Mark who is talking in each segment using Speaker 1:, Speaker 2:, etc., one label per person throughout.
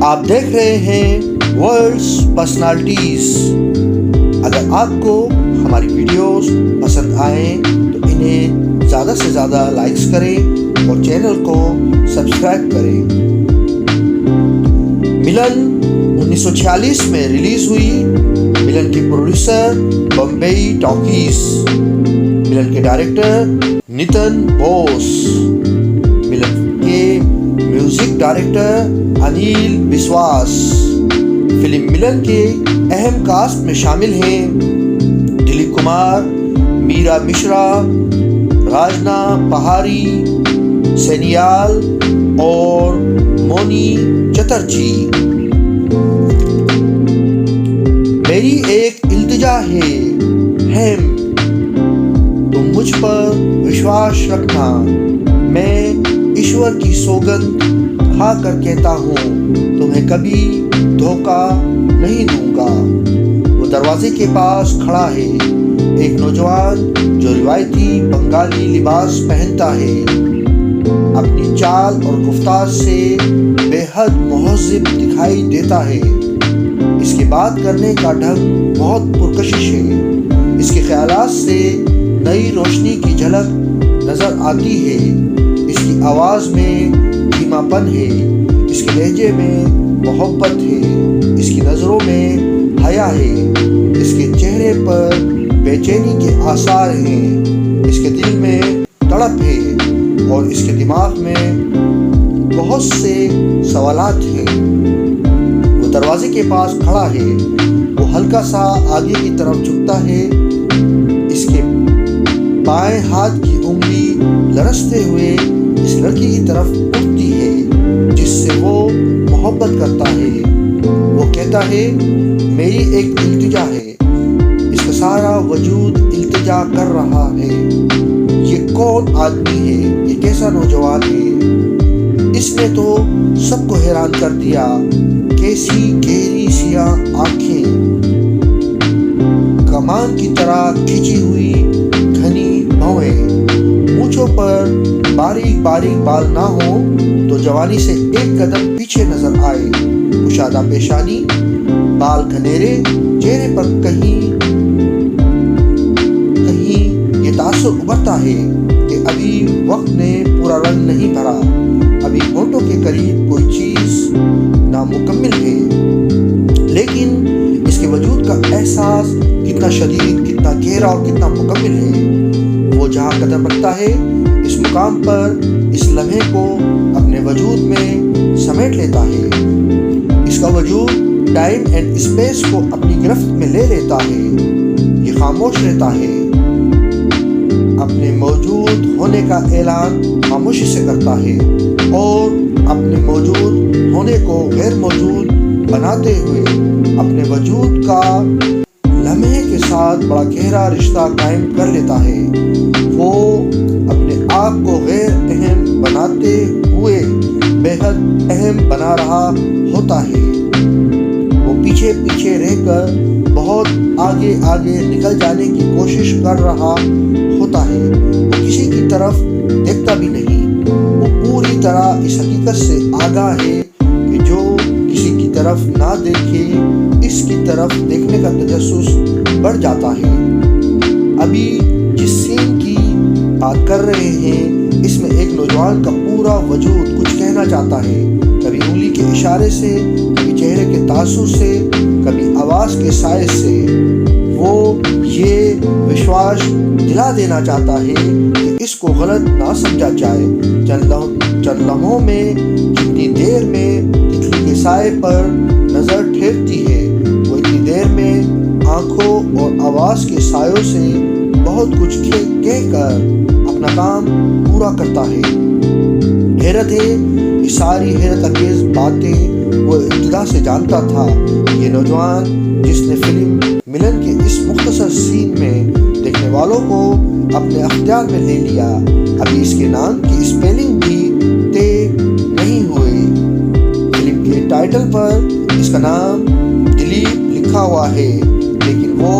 Speaker 1: आप देख रहे हैं वर्ल्ड्स पर्सनालिटीज। अगर आपको हमारी वीडियोस पसंद आए तो इन्हें ज़्यादा से ज़्यादा लाइक्स करें और चैनल को सब्सक्राइब करें। मिलन 1946 में रिलीज हुई। मिलन के प्रोड्यूसर बम्बई टॉकीज। मिलन के डायरेक्टर नितिन बोस। मिलन के म्यूजिक डायरेक्टर अनिल विश्वास। फिल्म मिलन के अहम कास्ट में शामिल हैं दिलीप कुमार, मीरा मिश्रा, राजना पहाड़ी, सैनियाल और मोनी चटर्जी। मेरी एक इल्तिजा है तुम मुझ पर विश्वास रखना। मैं ईश्वर की सौगंध खाकर कहता हूँ तुम्हें कभी धोखा नहीं दूंगा। वो दरवाजे के पास खड़ा है, एक नौजवान जो रिवायती बंगाली लिबास पहनता है। अपनी चाल और गुफ्तार से बेहद मुहज़्ज़िब दिखाई देता है। इसके बात करने का ढंग बहुत पुरकशिश है। इसके ख्यालात से नई रोशनी की झलक नजर आती है। इसकी आवाज़ में धीमापन है। इसके लहजे में मोहब्बत है। इसकी नज़रों में हया है। इसके चेहरे पर बेचैनी के आसार हैं। इसके दिल में तड़प है और इसके दिमाग में बहुत से सवालात हैं। वो दरवाजे के पास खड़ा है। वो हल्का सा आगे की तरफ झुकता है। इसके बाएं हाथ की उंगली लरसते हुए इस लड़की की तरफ उठती है जिससे वो मोहब्बत करता है। वो कहता है मेरी एक इल्तिजा है। इसका सारा वजूद इल्तिजा कर रहा है। ये कौन आदमी है? ये कैसा नौजवान है? इसने तो सबको हैरान कर दिया। कैसी गहरी सियाह आंखें, कमान की तरह खिंची हुई घनी भौहें, मूंछों पर बारीक बारीक बाल ना हो तो जवानी से एक कदम पीछे नजर आए। कुशादा पेशानी, बाल घनेरे, चेहरे पर कहीं कहीं ये तासुर उभरता है कि अभी वक्त ने पूरा रंग नहीं भरा। अभी होठों के करीब कोई चीज नामुकम्मिल है। लेकिन इसके वजूद का एहसास कितना शदीद, कितना गहरा और कितना मुकम्मिल है। वो जहाँ कदम रखता है इस मुकाम पर इस लम्हे को अपने वजूद में समेट लेता है। इसका वजूद टाइम एंड स्पेस को अपनी गिरफ्त में ले लेता है। ये खामोश रहता है। अपने मौजूद होने का ऐलान खामोशी से करता है और अपने मौजूद होने को गैर मौजूद बनाते हुए अपने वजूद का लम्हे के साथ बड़ा गहरा रिश्ता कायम कर लेता है। वो अपने आप को गैर अहम बनाते हुए बेहद अहम बना रहा होता है। वो पीछे पीछे रहकर बहुत आगे आगे निकल जाने की कोशिश कर रहा होता है। वो किसी की तरफ देखता भी नहीं। वो पूरी तरह इस हकीकत से आगाह है कि जो किसी की तरफ ना देखे इसकी तरफ देखने का तजस्सुस बढ़ जाता है। अभी जिस सीन की बात कर रहे हैं इसमें एक नौजवान का पूरा वजूद कुछ कहना चाहता है। कभी उंगली के इशारे से, कभी चेहरे के तासुर से, कभी आवाज़ के साए से। वो ये विश्वास दिला देना चाहता है कि इसको गलत ना समझा जाए। चंद लम्हों में जितनी देर में तितली के साए पर नज़र ठेरती है वो इतनी देर में आँखों और आवाज़ के सायों से बहुत कुछ कहकर अपना काम पूरा करता है। हैरत है, ये सारी हैरत अंगेज बातें वो इब्तिदा से जानता था। ये नौजवान जिसने फिल्म मिलन के इस मुख्तसर सीन में देखने वालों को अपने अख्तियार में ले लिया। अभी इसके नाम की स्पेलिंग भी तय नहीं हुई। फिल्म के टाइटल पर इसका नाम दिलीप लिखा हुआ है, लेकिन वो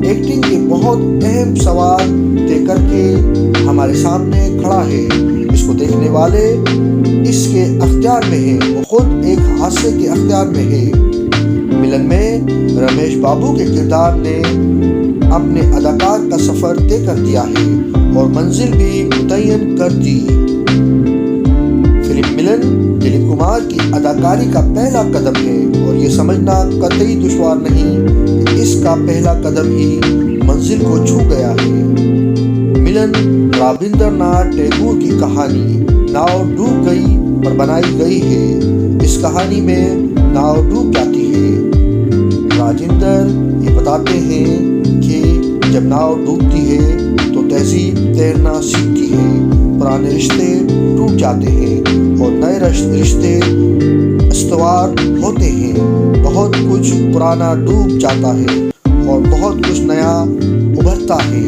Speaker 1: एक्टिंग के बहुत अहम सवाल तय करके हमारे सामने खड़ा है। इसको इसको देखने वाले इसके अख्तियार में है, वो खुद एक हादसे के अख्तियार में है। मिलन में रमेश बाबू के किरदार ने अपने अदाकार का सफर तय कर दिया है और मंजिल भी मुतय्यन कर दी। फिल्म मिलन दिलीप कुमार की अदाकारी का पहला कदम है और ये समझना कतई दुश्वार नहीं कि इसका पहला कदम ही मंजिल को छू गया है। मिलन रविंद्रनाथ टैगोर की कहानी नाव डूब गई पर बनाई गई है। इस कहानी में नाव डूब जाती है। राजेंद्र ये बताते हैं कि जब नाव डूबती है तो तहजीब तैरना सीखती है, पुराने रिश्ते टूट जाते हैं और नए रिश्ते इस्तवार होते हैं। बहुत कुछ पुराना डूब जाता है और बहुत कुछ नया उभरता है।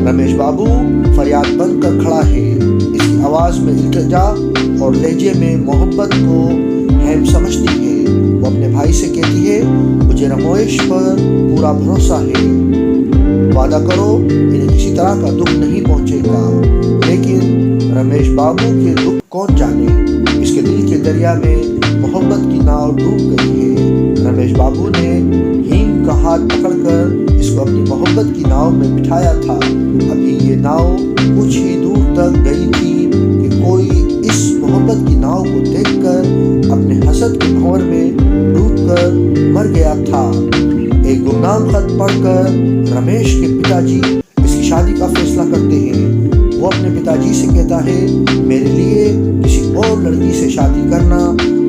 Speaker 1: रमेश बाबू फरियाद बनकर खड़ा है। इसकी आवाज में इल्तिजा और लहजे में मोहब्बत को अहम समझती है। वो अपने भाई से कहती है, मुझे रमोश पर पूरा भरोसा है, वादा करो इन्हें किसी तरह का दुख नहीं पहुंचेगा। लेकिन रमेश बाबू के दुख कौन जाने, इसके दिल के दरिया में मोहब्बत की नाव डूब गई है। रमेश बाबू ने हीम का हाथ पकड़कर इसको अपनी मोहब्बत की नाव में बिठाया था। अभी ये नाव कुछ ही दूर तक गई थी कि कोई इस मोहब्बत की नाव को देखकर अपने हसद के भंवर में डूबकर मर गया था। एक गुमनाम खत पढ़कर रमेश के पिताजी इसकी शादी का फैसला करते हैं। वो अपने पिताजी से कहता है, मेरे लिए किसी और लड़की से शादी करना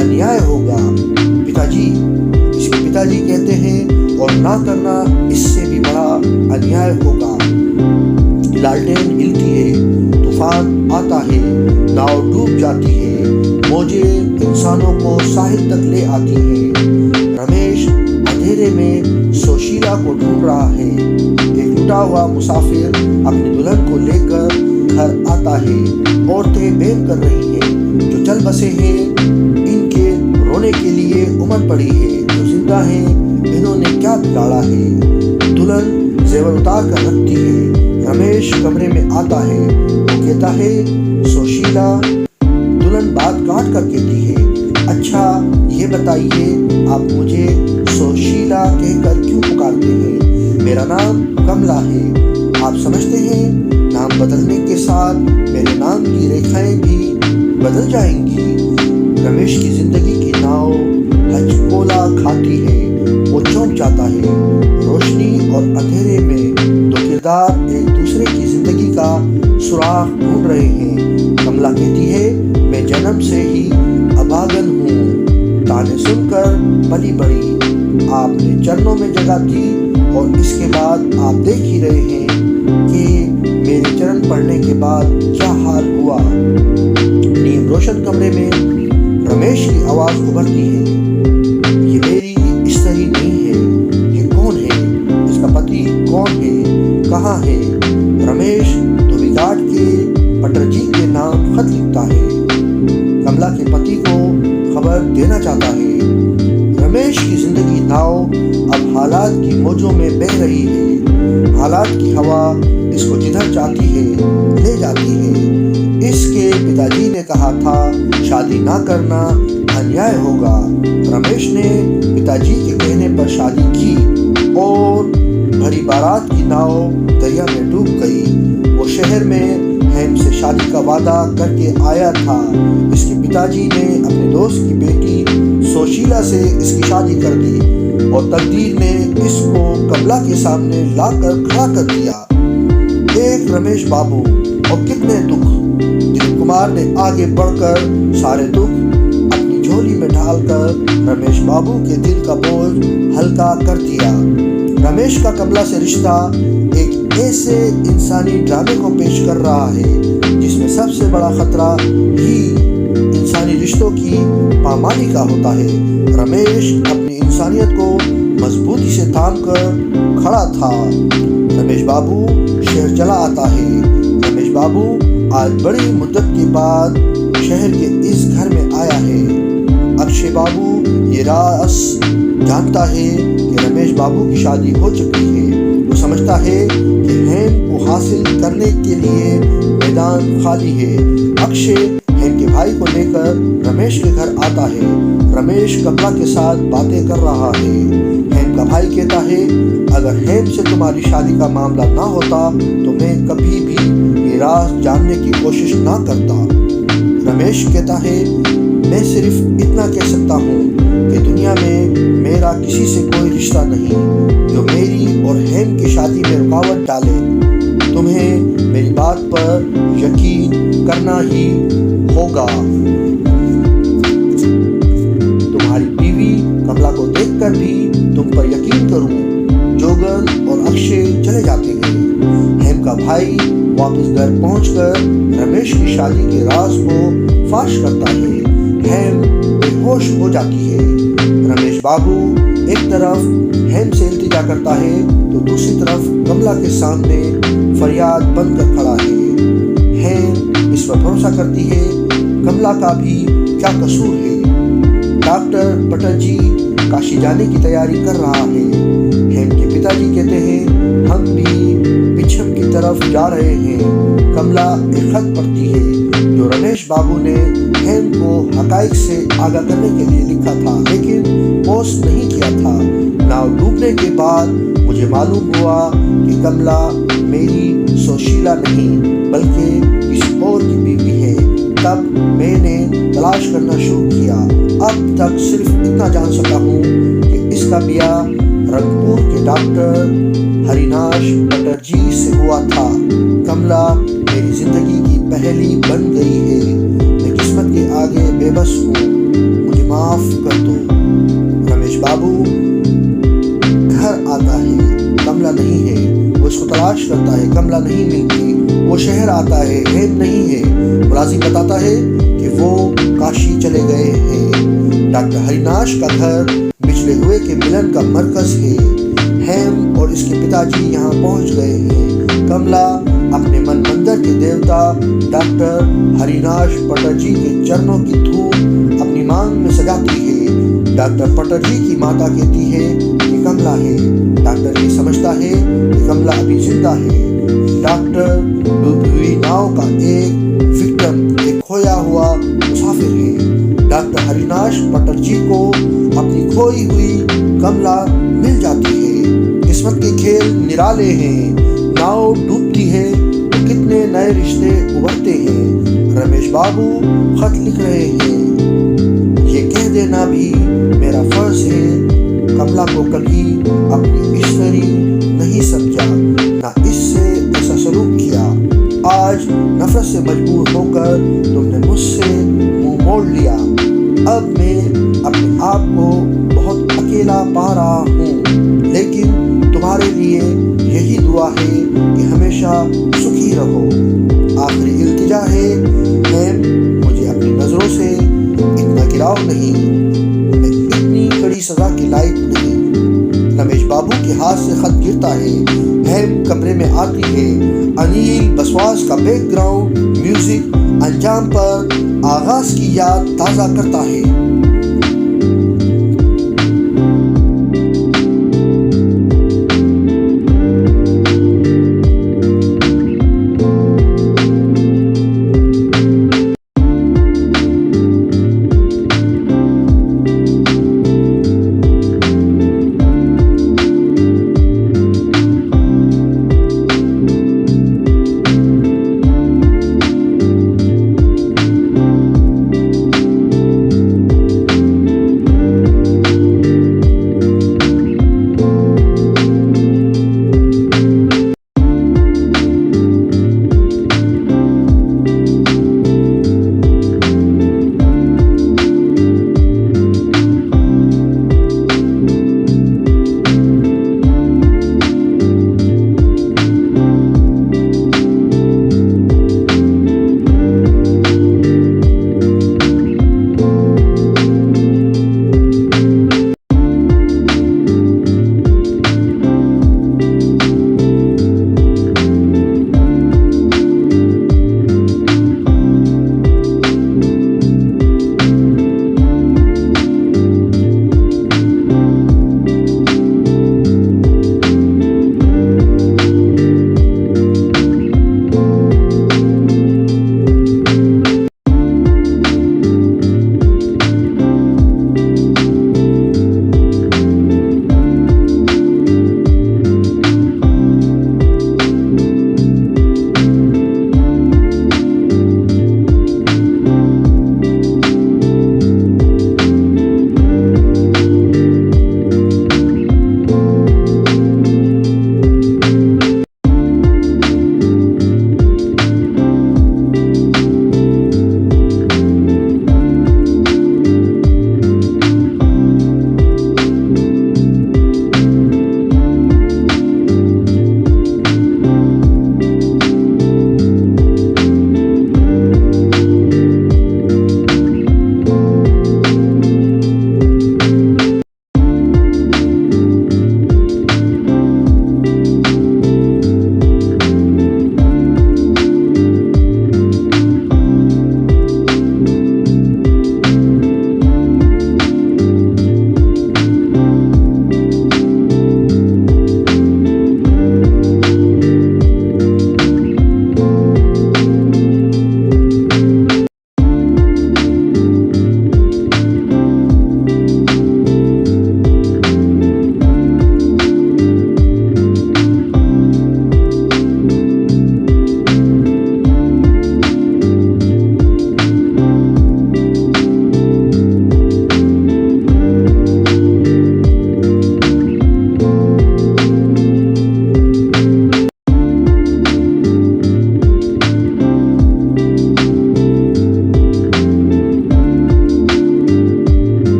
Speaker 1: अन्याय होगा। पिताजी इसके पिताजी कहते हैं, और ना करना इससे भी बड़ा अन्याय होगा। लालटेन हिलती है, तूफान आता है, नाव डूब जाती है, मौजें इंसानों को साहिल तक ले आती हैं। रमेश अंधेरे में सुशीला को ढूंढ रहा है। एक लुटा हुआ मुसाफिर अपनी दुल्हन को लेकर घर आता है। औरतें बेल कर रही हैं, जो चल बसे हैं इनके रोने के लिए उमर पड़ी है। जो जिंदा हैं इन्होंने क्या बिगाड़ा है। दुल्हन जेवर उतार कर रखती है। रमेश कमरे में आता है। वो कहता है, सुशीला। दुल्हन बात काट कर कहती है, अच्छा ये बताइए आप मुझे सुशीला कहकर क्यों पुकारते हैं? मेरा नाम कमला है। आप समझते हैं नाम बदलने के साथ मेरे नाम की रेखाएं भी बदल जाएंगी। रमेश की जिंदगी की नाव हचकोला खाती है। वो चौंक जाता है। रोशनी और अंधेरे में दो किरदार एक दूसरे की जिंदगी का सुराग ढूंढ रहे हैं। कमला कहती है, मैं जन्म से ही अभागन हूँ, ताने सुनकर पली बड़ी। आपने चरणों में जगह दी और इसके बाद आप देख ही रहे हैं कि मेरे चरण पड़ने के बाद क्या हाल हुआ। नीम रोशन कमरे में रमेश की आवाज उभरती है, ये मेरी स्त्री नहीं है। ये कौन है? इसका पति कौन है? कहाँ है? रमेश धोबी घाट के पटरजी के नाम खत लिखता है। कमला के पति को खबर देना चाहता है। रमेश की जिंदगी नाव अब हालात की मौजों में बह रही है। हालात की हवा इसको जिधर चाहती है ले जाती है। इसके पिताजी ने कहा था, शादी ना करना अन्याय होगा। रमेश ने पिताजी के कहने पर शादी की और भरी बारात की नाव दरिया में डूब गई। वो शहर में हेम से शादी का वादा करके आया था। इसके पिताजी ने अपने दोस्त की बेटी सुशीला से इसकी शादी कर दी और तकदीर ने इसको कमला के सामने लाकर खड़ा कर दिया। एक रमेश बाबू और कितने दुख। दिलीप कुमार ने आगे बढ़कर सारे दुख अपनी झोली में डालकर रमेश बाबू के दिल का बोझ हल्का कर दिया। रमेश का कमला से रिश्ता एक ऐसे इंसानी ड्रामे को पेश कर रहा है जिसमें सबसे बड़ा खतरा ही इंसानी रिश्तों की पामाली का होता है। रमेश अपनी इंसानियत को मजबूती से थाम कर खड़ा था। रमेश बाबू शहर चला आता है। रमेश बाबू आज बड़ी मुद्दत के बाद शहर के इस घर में आया है। अक्षय बाबू ये राज जानता है कि रमेश बाबू की शादी हो चुकी है। वो समझता है कि हेम को हासिल करने के लिए मैदान खाली है। अक्षय हेम के भाई को लेकर रमेश के घर आता है। रमेश कमला के साथ बातें कर रहा है। हेम का भाई कहता है, अगर हेम से तुम्हारी शादी का मामला ना होता तो मैं कभी भी ये राज जानने की कोशिश ना करता। रमेश कहता है, मैं सिर्फ इतना कह सकता हूँ कि दुनिया में मेरा किसी से कोई रिश्ता नहीं जो मेरी और हेम की शादी में रुकावट डाले। तुम्हें मेरी बात पर यकीन करना ही होगा। तुम्हारी बीवी कमला को देखकर भी तुम पर यकीन करूं। जोगन और अक्षय चले जाते हैं। हेम का भाई वापस घर पहुंचकर रमेश की शादी के राज को फाश करता है। हेम बेहोश हो जाती है। रमेश बाबू एक तरफ हेम से इल्तिजा करता है तो दूसरी तरफ कमला के सामने फरियाद बनकर खड़ा है। हेम इस पर भरोसा करती है, कमला का भी क्या कसूर है। डॉक्टर पटर्जी काशी जाने की तैयारी कर रहा है। हेम के पिताजी कहते हैं, हम भी पिछम की तरफ जा रहे हैं। कमला एक खत पढ़ती है जो रमेश बाबू ने हेम को हकाइक से आगाह करने के लिए लिखा था, लेकिन पोस्ट नहीं किया था। नाव डूबने के बाद मुझे मालूम हुआ कि कमला मेरी सुशीला नहीं बल्कि किसी और की बीवी है। तब मैंने तलाश करना शुरू किया। अब तक सिर्फ इतना जान सका हूँ कि इसका ब्याह रंगपुर के डॉक्टर हरिनाश पटर्जी से हुआ था। कमला मेरी जिंदगी की पहेली बन गई है। मैं किस्मत के आगे बेबस हूँ, मुझे माफ कर दो। रमेश बाबू घर आता है, कमला नहीं है। वो इसको तलाश करता है, कमला नहीं मिलती। वो शहर आता है, हेम नहीं है। मुलाजिम बताता है कि वो काशी चले गए हैं। डॉक्टर हरिनाश का घर बिछड़े हुए के मिलन का मरकज है। हेम और इसके पिताजी यहाँ पहुँच गए हैं। कमला अपने मन मंदिर के देवता डॉक्टर हरिनाश पटर्जी के चरणों की धूप अपनी मांग में सजाती है। डॉक्टर पटर्जी की माता कहती है कि कमला है। डॉक्टर ये समझता है कि कमला अभी जिंदा है। डॉक्टर डूबी हुई नाव का एक विक्टिम, एक खोया हुआ मुसाफिर है। डॉक्टर हरिनाश पटर्जी को अपनी खोई हुई कमला मिल जाती है। किस्मत के खेल निराले हैं। नाव डूबती है तो कितने नए रिश्ते उभरते हैं। रमेश बाबू खत लिख रहे हैं, ये कह देना भी मेरा फर्ज है, कमला को कभी अपनी ईश्वरी नहीं समझा, ना इससे ऐसा सलूक किया। आज नफरत से मजबूर होकर तुमने मुझसे मुंह मोड़ लिया। अब मैं अपने आप को बहुत अकेला पा रहा हूँ, लेकिन तुम्हारे लिए यही दुआ है कि हमेशा सुखी रहो। आखिरी इल्तिजा है, हेम मुझे अपनी नजरों से इतना गिराओ नहीं, मैं इतनी कड़ी सजा के लायक नहीं। रमेश बाबू के हाथ से खत गिरता है। हेम कमरे में आती है। अनिल बसवास का बैकग्राउंड म्यूजिक अंजाम पर आगाज की याद ताज़ा करता है।